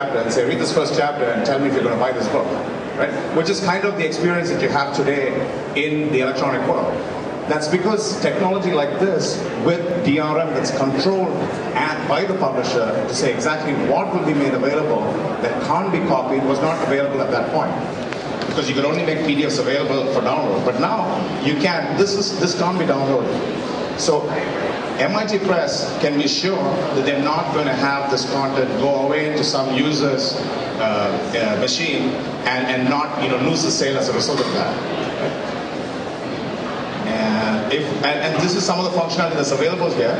and say, read this first chapter and tell me if you're going to buy this book, right? Which is kind of the experience that you have today in the electronic world. That's because technology like this, with DRM that's controlled by the publisher to say exactly what will be made available that can't be copied, was not available at that point. Because you could only make PDFs available for download. But now, you can. This can't be downloaded. So, MIT Press can be sure that they're not going to have this content go away into some user's machine and not lose the sale as a result of that. And this is some of the functionality that's available here.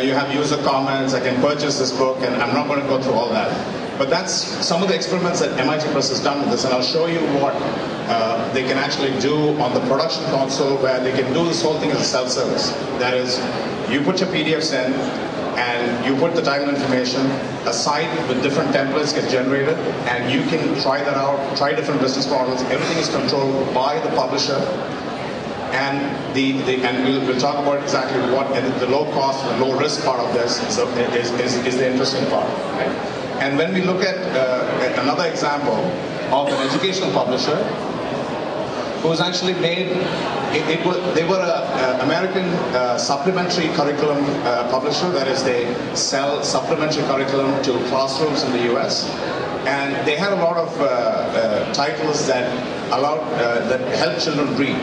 You have user comments. I can purchase this book, and I'm not going to go through all that. But that's some of the experiments that MIT Press has done with this, and I'll show you what they can actually do on the production console, where they can do this whole thing as a self-service. That is, you put your PDFs in, and you put the title information. A site with different templates get generated, and you can try that out, try different business models. Everything is controlled by the publisher. And we'll talk about exactly what the low cost and low risk part of this is the interesting part. Right? And when we look at another example of an educational publisher who's actually made, they were an American supplementary curriculum publisher. That is, they sell supplementary curriculum to classrooms in the US. And they had a lot of titles that helped children read.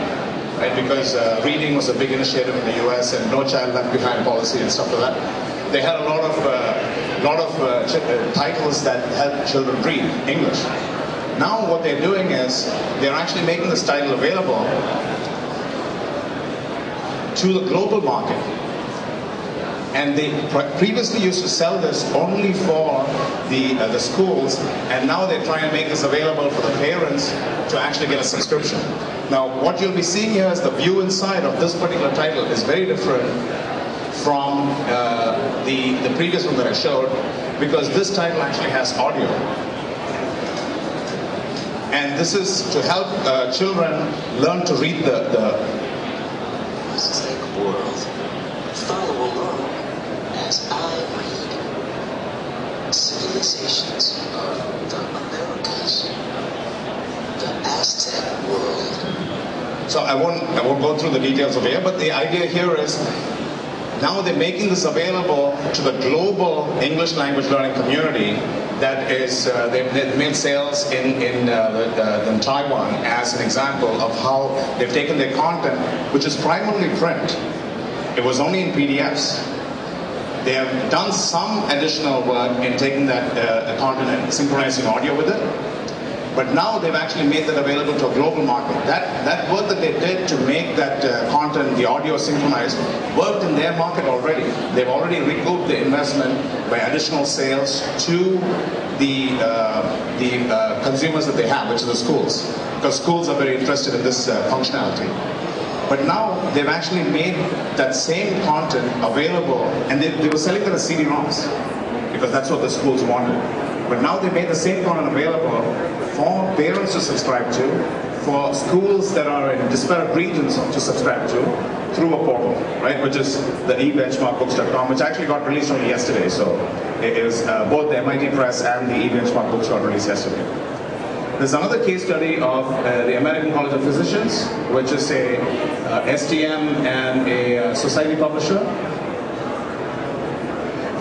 Right? Because reading was a big initiative in the US, and No Child Left Behind policy and stuff like that. They had a lot of titles that help children read English. Now what they're doing is they're actually making this title available to the global market. And they previously used to sell this only for the schools, and now they're trying to make this available for the parents to actually get a subscription. Now, what you'll be seeing here is the view inside of this particular title is very different from the previous one that I showed, because this title actually has audio. And this is to help children learn to read the world. Follow along as I read Civilizations of the Americas, the Aztec world. So I won't go through the details of it, but the idea here is now they're making this available to the global English language learning community. That is, they've made sales in Taiwan as an example of how they've taken their content, which is primarily print. It was only in PDFs. They have done some additional work in taking that content and synchronizing audio with it. But now they've actually made that available to a global market. That work that they did to make that content, the audio synchronized, worked in their market already. They've already recouped the investment by additional sales to the consumers that they have, which are the schools. Because schools are very interested in this functionality. But now they've actually made that same content available, and they were selling them as CD-ROMs, because that's what the schools wanted. But now they made the same content available for parents to subscribe to, for schools that are in disparate regions to subscribe to, through a portal, right? Which is the ebenchmarkbooks.com, which actually got released only yesterday. So it is both the MIT Press and the ebenchmark books got released yesterday. There's another case study of the American College of Physicians, which is a STM and a society publisher.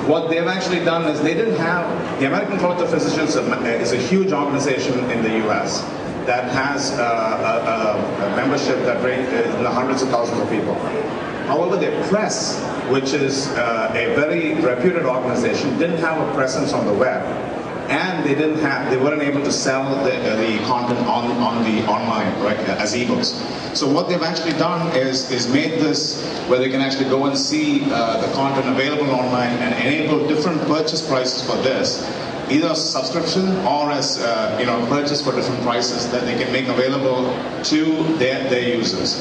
What they've actually done is they didn't have, the American College of Physicians is a huge organization in the US that has a membership that ranges in the hundreds of thousands of people. However, their press, which is a very reputed organization, didn't have a presence on the web. And they weren't able to sell the content online, right, as ebooks. So what they've actually done is made this where they can actually go and see the content available online and enable different purchase prices for this, either as subscription or as purchase for different prices that they can make available to their users.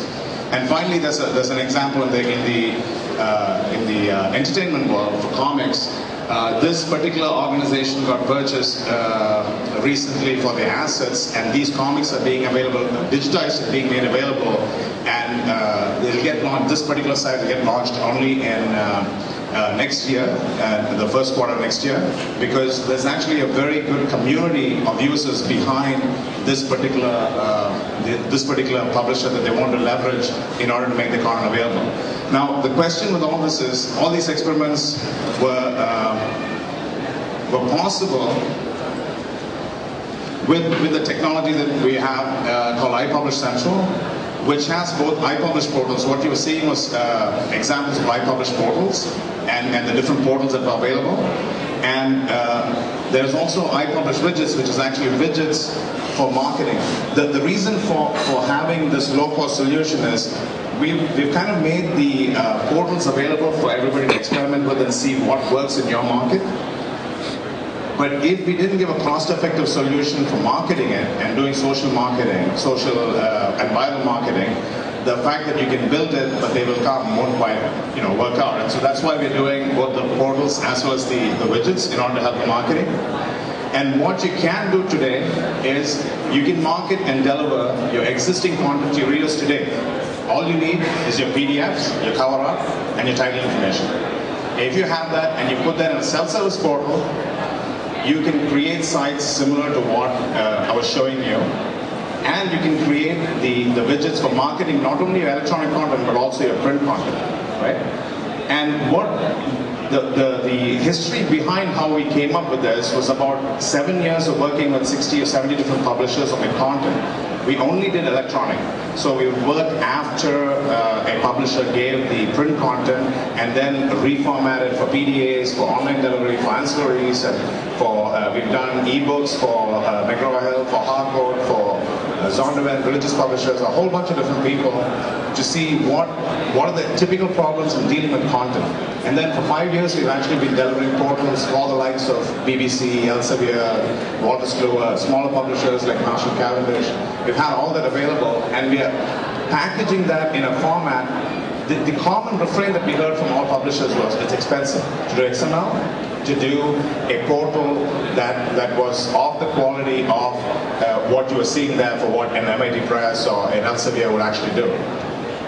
And finally, there's an example in the entertainment world for comics. This particular organization got purchased recently for their assets, and these comics are being available, digitized and being made available, and they'll get launched. This particular site will get launched only in next year, the first quarter next year, because there's actually a very good community of users behind this particular publisher that they want to leverage in order to make the content available. Now, the question with all this is, all these experiments were possible with the technology that we have called iPublishCentral, which has both iPublish portals. What you were seeing was examples of iPublish portals and the different portals that are available. And there's also iPublish widgets, which is actually widgets for marketing. The reason for having this low-cost solution is we've kind of made the portals available for everybody to experiment with and see what works in your market. But if we didn't give a cost-effective solution for marketing it and doing social marketing, social and viral marketing, the fact that you can build it, but they will come, won't quite, work out. And so that's why we're doing both the portals as well as the widgets in order to help the marketing. And what you can do today is you can market and deliver your existing content to your readers today. All you need is your PDFs, your cover art, and your title information. If you have that and you put that in a self-service portal, you can create sites similar to what I was showing you, and you can create the widgets for marketing not only your electronic content but also your print content, right? And what the history behind how we came up with this was about 7 years of working with 60 or 70 different publishers on the content. We only did electronic. So we would work after a publisher gave the print content and then reformat it for PDAs, for online delivery, for ancillaries, and for we've done eBooks for McGraw-Hill, for Harcourt, for Zondervan, religious publishers, a whole bunch of different people to see what are the typical problems in dealing with content. And then for 5 years we've actually been delivering portals for all the likes of BBC, Elsevier, Walter Kluwer, smaller publishers like Marshall Cavendish. We've had all that available, and we are packaging that in a format. The common refrain that we heard from all publishers was it's expensive to do XML, to do a portal that was of the quality of what you were seeing there for what an MIT Press or an Elsevier would actually do.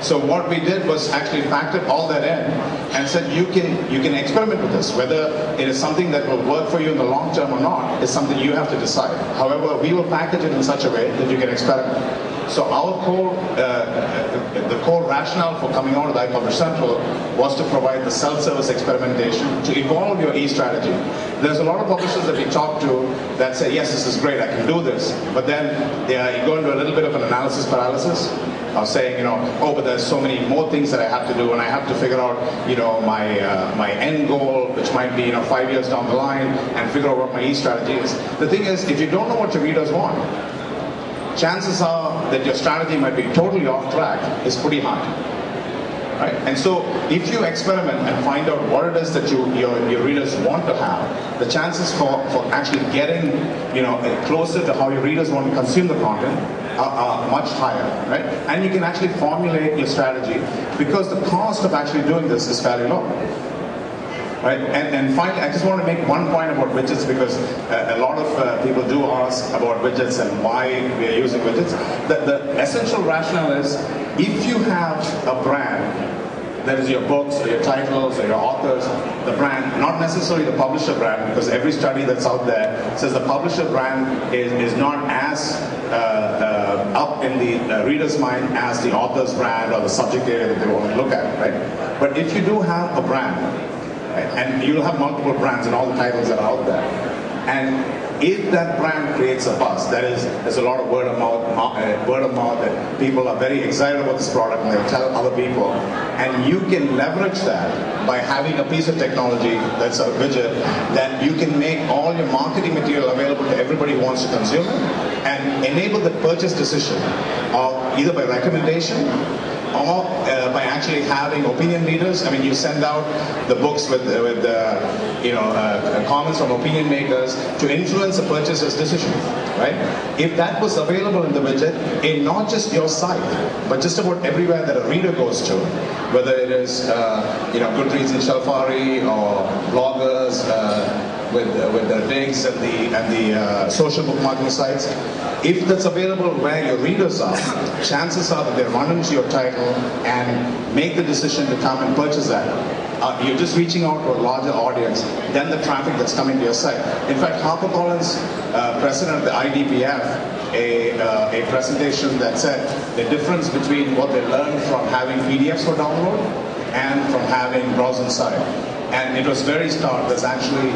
So what we did was actually factored all that in and said you can experiment with this. Whether it is something that will work for you in the long term or not is something you have to decide. However, we will package it in such a way that you can experiment. So our the core rationale for coming out with iPublishCentral was to provide the self-service experimentation to evolve your e-strategy. There's a lot of publishers that we talk to that say, yes, this is great, I can do this. But then you go into a little bit of an analysis paralysis of saying, oh, but there's so many more things that I have to do, and I have to figure out, my end goal, which might be, 5 years down the line, and figure out what my e-strategy is. The thing is, if you don't know what your readers want, chances are that your strategy might be totally off track is pretty high. Right? And so if you experiment and find out what it is that your readers want to have, the chances for actually getting closer to how your readers want to consume the content are much higher. Right? And you can actually formulate your strategy because the cost of actually doing this is fairly low. Right? And finally, I just want to make one point about widgets because a lot of people do ask about widgets and why we are using widgets. The essential rationale is if you have a brand, that is your books or your titles or your authors, the brand, not necessarily the publisher brand, because every study that's out there says the publisher brand is not as up in the reader's mind as the author's brand or the subject area that they want to look at. Right? But if you do have a brand, right, and you'll have multiple brands and all the titles that are out there, and if that brand creates a buzz, there's a lot of word of mouth that people are very excited about this product and they'll tell other people, and you can leverage that by having a piece of technology that's a widget that you can make all your marketing material available to everybody who wants to consume it and enable the purchase decision of either by recommendation or by actually having opinion leaders. I mean, you send out the books with comments from opinion makers to influence the purchaser's decision, right? If that was available in the widget, in not just your site, but just about everywhere that a reader goes to, whether it is Goodreads and Shelfari or bloggers with the digs and the social bookmarking sites, if that's available where your readers are, chances are that they run into your title and make the decision to come and purchase that. you're just reaching out to a larger audience than the traffic that's coming to your site. In fact, HarperCollins president of the IDBF, a presentation that said the difference between what they learned from having PDFs for download and from having browse inside. And it was very stark. There's actually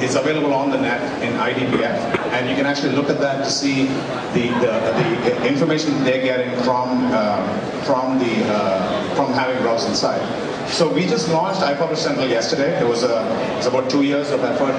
it's available on the net in IDBF, and you can actually look at that to see the information they're getting from having browse inside. So we just launched iPublishCentral yesterday. It was about 2 years of effort.